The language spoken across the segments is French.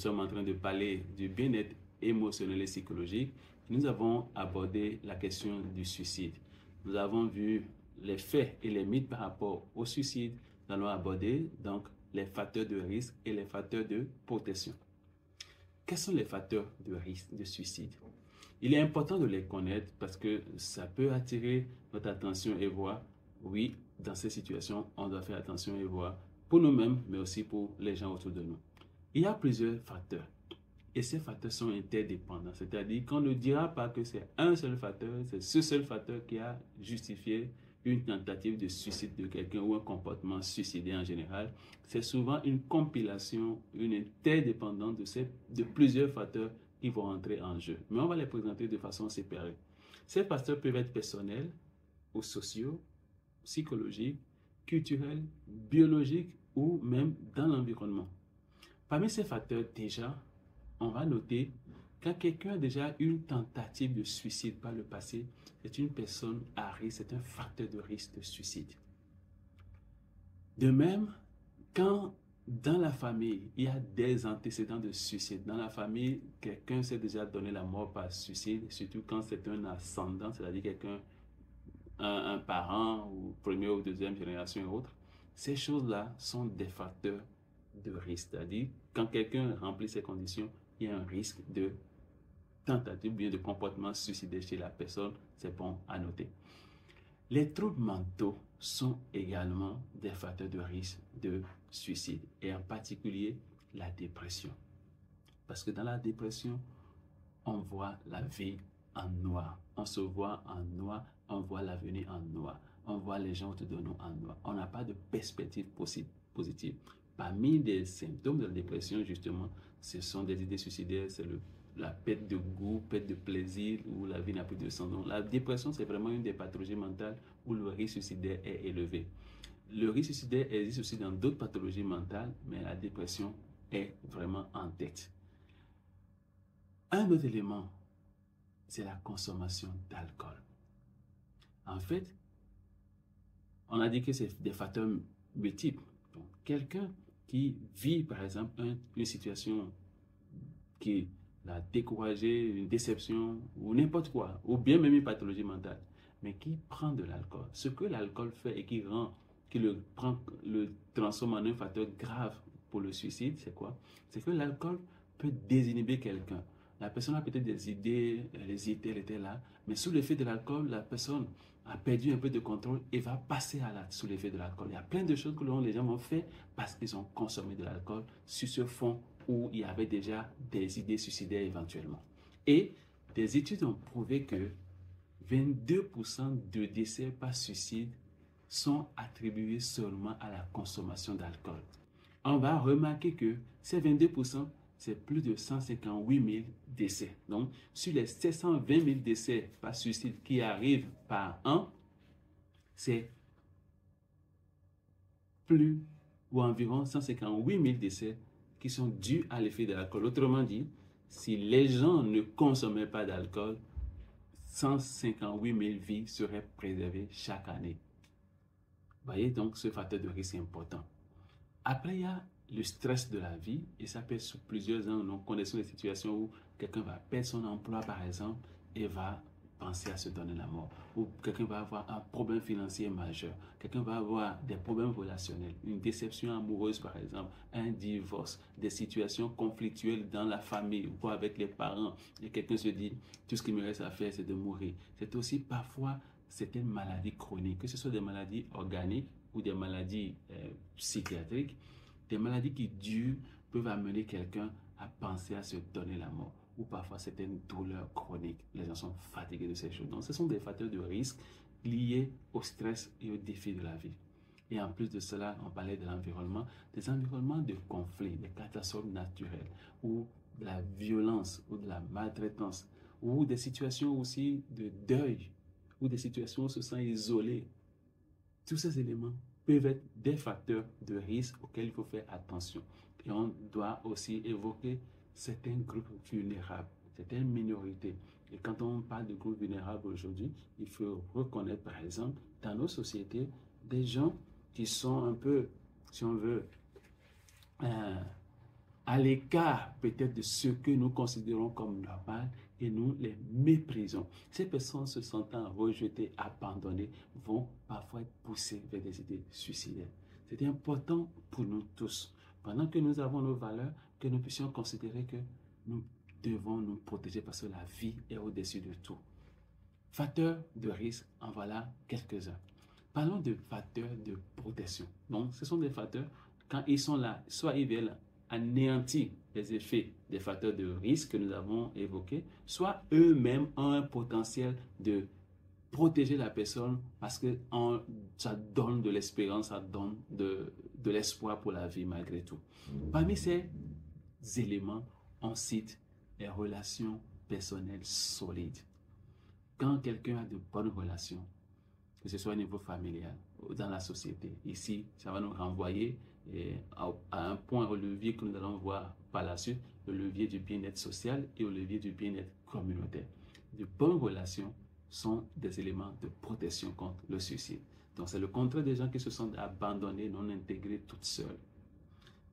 sommes en train de parler du bien-être émotionnel et psychologique, nous avons abordé la question du suicide. Nous avons vu les faits et les mythes par rapport au suicide. Nous allons aborder donc les facteurs de risque et les facteurs de protection. Quels sont les facteurs de risque de suicide? Il est important de les connaître parce que ça peut attirer notre attention et voir, oui, dans ces situations, on doit faire attention et voir pour nous-mêmes, mais aussi pour les gens autour de nous. Il y a plusieurs facteurs et ces facteurs sont interdépendants, c'est-à-dire qu'on ne dira pas que c'est un seul facteur, c'est ce seul facteur qui a justifié une tentative de suicide de quelqu'un ou un comportement suicidaire en général. C'est souvent une compilation, une interdépendance de plusieurs facteurs qui vont entrer en jeu. Mais on va les présenter de façon séparée. Ces facteurs peuvent être personnels ou sociaux, psychologiques, culturels, biologiques ou même dans l'environnement. Parmi ces facteurs, déjà, on va noter quand quelqu'un a déjà eu une tentative de suicide par le passé, c'est une personne à risque, c'est un facteur de risque de suicide. De même, quand dans la famille, il y a des antécédents de suicide, dans la famille, quelqu'un s'est déjà donné la mort par suicide, surtout quand c'est un ascendant, c'est-à-dire quelqu'un, un parent ou première ou deuxième génération et autres, ces choses-là sont des facteurs de risque, c'est-à-dire quand quelqu'un remplit ces conditions, il y a un risque de tentative bien de comportement suicidaire chez la personne, c'est bon à noter. Les troubles mentaux sont également des facteurs de risque de suicide et en particulier la dépression. Parce que dans la dépression, on voit la vie en noir, on se voit en noir, on voit l'avenir en noir, on voit les gens autour de nous en noir. On n'a pas de perspective positive. Parmi les symptômes de la dépression, justement, ce sont des idées suicidaires, c'est la perte de goût, perte de plaisir, où la vie n'a plus de sens. Donc, la dépression, c'est vraiment une des pathologies mentales où le risque suicidaire est élevé. Le risque suicidaire existe aussi dans d'autres pathologies mentales, mais la dépression est vraiment en tête. Un autre élément, c'est la consommation d'alcool. En fait, on a dit que c'est des facteurs multiples. Donc, quelqu'un qui vit, par exemple, une situation qui l'a découragé, une déception, ou n'importe quoi, ou bien même une pathologie mentale, mais qui prend de l'alcool. Ce que l'alcool fait et qui le transforme en un facteur grave pour le suicide, c'est quoi? C'est que l'alcool peut désinhiber quelqu'un. La personne a peut-être des idées, elle hésitait, elle était là, mais sous l'effet de l'alcool, la personne a perdu un peu de contrôle et va passer sous l'effet de l'alcool. Il y a plein de choses que les gens ont fait parce qu'ils ont consommé de l'alcool sur ce fond où il y avait déjà des idées suicidaires éventuellement. Et des études ont prouvé que 22% de décès par suicide sont attribués seulement à la consommation d'alcool. On va remarquer que ces 22%, c'est plus de 158 000 décès. Donc, sur les 720 000 décès par suicide qui arrivent par an, c'est plus ou environ 158 000 décès qui sont dus à l'effet de l'alcool. Autrement dit, si les gens ne consommaient pas d'alcool, 158 000 vies seraient préservées chaque année. Vous voyez donc ce facteur de risque est important. Après, il y a le stress de la vie, et ça peut être sur plusieurs ans. Nous connaissons des situations où quelqu'un va perdre son emploi, par exemple, et va penser à se donner la mort. Ou quelqu'un va avoir un problème financier majeur. Quelqu'un va avoir des problèmes relationnels, une déception amoureuse, par exemple, un divorce, des situations conflictuelles dans la famille ou avec les parents. Et quelqu'un se dit, tout ce qui me reste à faire, c'est de mourir. C'est aussi parfois certaines maladies chroniques, que ce soit des maladies organiques ou des maladies psychiatriques. Des maladies qui durent peuvent amener quelqu'un à penser à se donner la mort. Ou parfois certaines douleurs chroniques. Les gens sont fatigués de ces choses. Donc, ce sont des facteurs de risque liés au stress et aux défis de la vie. Et en plus de cela, on parlait de l'environnement, des environnements de conflit, des catastrophes naturelles, ou de la violence, ou de la maltraitance, ou des situations aussi de deuil, ou des situations où on se sent isolé. Tous ces éléments peuvent être des facteurs de risque auxquels il faut faire attention. Et on doit aussi évoquer certains groupes vulnérables, certaines minorités. Et quand on parle de groupes vulnérables aujourd'hui, il faut reconnaître par exemple dans nos sociétés des gens qui sont un peu, si on veut, à l'écart peut-être de ce que nous considérons comme normal et nous les méprisons. Ces personnes se sentant rejetées, abandonnées, vont parfois être poussées vers des idées suicidaires. C'est important pour nous tous, pendant que nous avons nos valeurs, que nous puissions considérer que nous devons nous protéger parce que la vie est au-dessus de tout. Facteurs de risque, en voilà quelques-uns. Parlons de facteurs de protection. Donc, ce sont des facteurs, quand ils sont là, soit ils viennent anéantir les effets des facteurs de risque que nous avons évoqués, soit eux-mêmes ont un potentiel de protéger la personne parce que ça donne de l'espérance, ça donne de l'espoir pour la vie malgré tout. Parmi ces éléments, on cite les relations personnelles solides. Quand quelqu'un a de bonnes relations, que ce soit au niveau familial ou dans la société, ici, ça va nous renvoyer à un point, au levier que nous allons voir par la suite, le levier du bien-être social et au levier du bien-être communautaire. De bonnes relations sont des éléments de protection contre le suicide. Donc, c'est le contraire des gens qui se sentent abandonnés, non intégrés, toutes seules.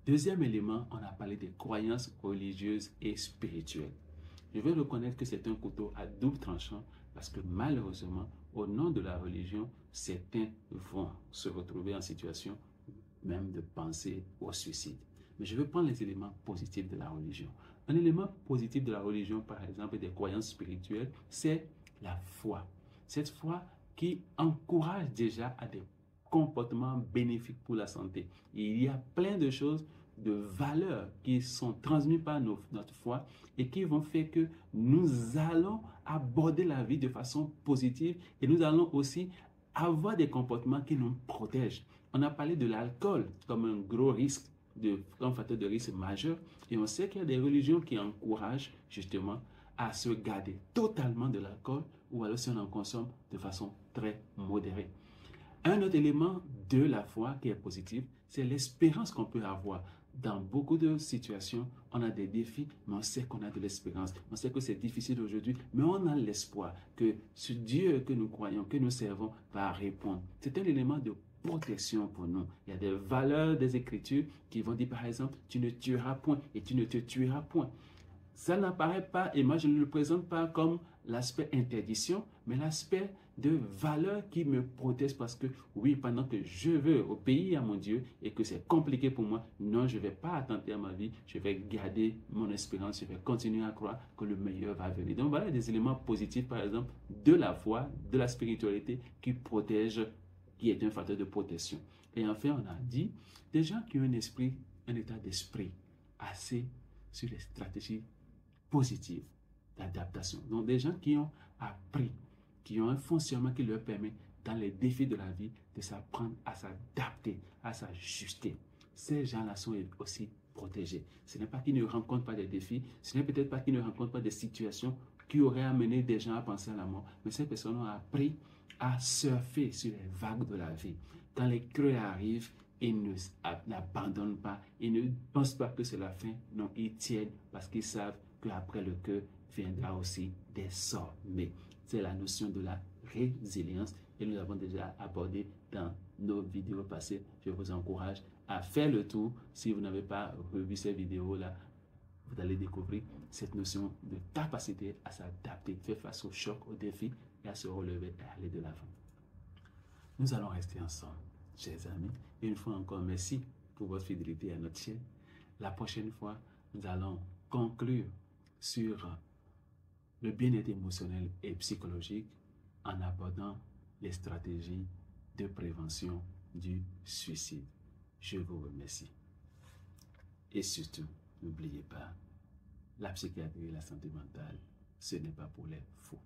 Deuxième élément, on a parlé des croyances religieuses et spirituelles. Je veux reconnaître que c'est un couteau à double tranchant parce que malheureusement, au nom de la religion, certains vont se retrouver en situation même de penser au suicide. Mais je veux prendre les éléments positifs de la religion. Un élément positif de la religion, par exemple, et des croyances spirituelles, c'est la foi. Cette foi qui encourage déjà à des comportements bénéfiques pour la santé. Et il y a plein de choses, de valeurs qui sont transmises par notre foi et qui vont faire que nous allons aborder la vie de façon positive et nous allons aussi avoir des comportements qui nous protègent. On a parlé de l'alcool comme un gros risque, comme facteur de risque majeur, et on sait qu'il y a des religions qui encouragent justement à se garder totalement de l'alcool ou alors si on en consomme de façon très modérée. Un autre élément de la foi qui est positif, c'est l'espérance qu'on peut avoir. Dans beaucoup de situations, on a des défis, mais on sait qu'on a de l'espérance. On sait que c'est difficile aujourd'hui, mais on a l'espoir que ce Dieu que nous croyons, que nous servons, va répondre. C'est un élément de protection pour nous. Il y a des valeurs des Écritures qui vont dire, par exemple, tu ne tueras point et tu ne te tueras point. Ça n'apparaît pas, et moi je ne le présente pas comme l'aspect interdiction, mais l'aspect de valeur qui me protège parce que oui, pendant que je veux obéir à mon Dieu et que c'est compliqué pour moi, non, je ne vais pas attenter à ma vie, je vais garder mon espérance, je vais continuer à croire que le meilleur va venir. Donc voilà des éléments positifs, par exemple, de la foi, de la spiritualité qui protège, qui est un facteur de protection. Et enfin, on a dit des gens qui ont un état d'esprit assez sur les stratégies positives d'adaptation. Donc des gens qui ont appris, qui ont un fonctionnement qui leur permet dans les défis de la vie de s'apprendre à s'adapter, à s'ajuster. Ces gens-là sont aussi protégés. Ce n'est pas qu'ils ne rencontrent pas des défis, ce n'est peut-être pas qu'ils ne rencontrent pas des situations qui auraient amené des gens à penser à la mort, mais ces personnes ont appris à surfer sur les vagues de la vie. Quand les creux arrivent, ils n'abandonnent pas, ils ne pensent pas que c'est la fin, non, ils tiennent parce qu'ils savent qu'après le cœur viendra aussi des sommets. C'est la notion de la résilience et nous l'avons déjà abordé dans nos vidéos passées. Je vous encourage à faire le tour. Si vous n'avez pas revu ces vidéos-là, vous allez découvrir cette notion de capacité à s'adapter, faire face aux chocs, aux défis et à se relever et à aller de l'avant. Nous allons rester ensemble, chers amis. Et une fois encore, merci pour votre fidélité à notre chaîne. La prochaine fois, nous allons conclure sur le bien-être émotionnel et psychologique en abordant les stratégies de prévention du suicide. Je vous remercie. Et surtout, n'oubliez pas, la psychiatrie et la santé mentale, ce n'est pas pour les fous.